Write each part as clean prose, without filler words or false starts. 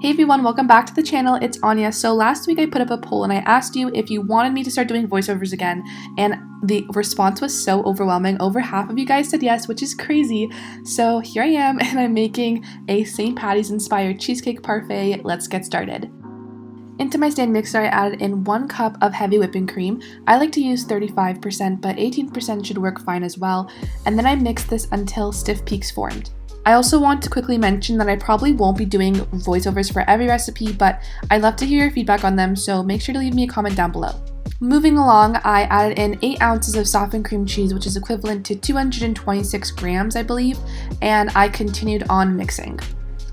Hey everyone, welcome back to the channel. It's Anya. So last week I put up a poll and I asked you if you wanted me to start doing voiceovers again, and the response was so overwhelming. Over half of you guys said yes, which is crazy. So here I am and I'm making a St. Patty's inspired cheesecake parfait. Let's get started. Into my stand mixer, I added in 1 cup of heavy whipping cream. I like to use 35%, but 18% should work fine as well. And then I mixed this until stiff peaks formed. I also want to quickly mention that I probably won't be doing voiceovers for every recipe, but I'd love to hear your feedback on them, so make sure to leave me a comment down below. Moving along, I added in 8 ounces of softened cream cheese, which is equivalent to 226 grams, I believe, and I continued on mixing.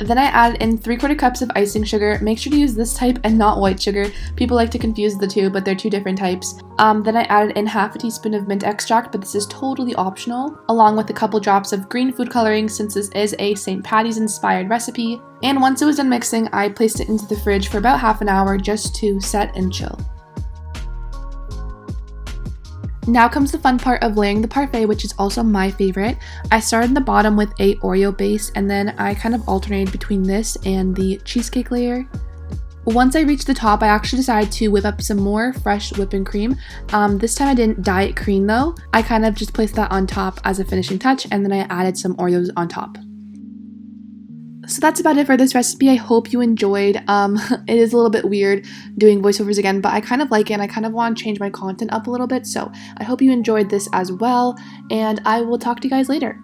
Then I added in 3/4 cups of icing sugar. Make sure to use this type and not white sugar. People like to confuse the two, but they're 2 different types. Then I added in half a teaspoon of mint extract, but this is totally optional, along with a couple drops of green food coloring since this is a St. Patty's inspired recipe. And once it was done mixing, I placed it into the fridge for about half an hour just to set and chill. Now comes the fun part of layering the parfait, which is also my favorite. I started in the bottom with a Oreo base, and then I kind of alternated between this and the cheesecake layer. Once I reached the top, I actually decided to whip up some more fresh whipping cream. This time I didn't dye it cream though. I kind of just placed that on top as a finishing touch, and then I added some Oreos on top. So that's about it for this recipe. I hope you enjoyed. It is a little bit weird doing voiceovers again, but I kind of like it and I kind of want to change my content up a little bit. So I hope you enjoyed this as well, and I will talk to you guys later.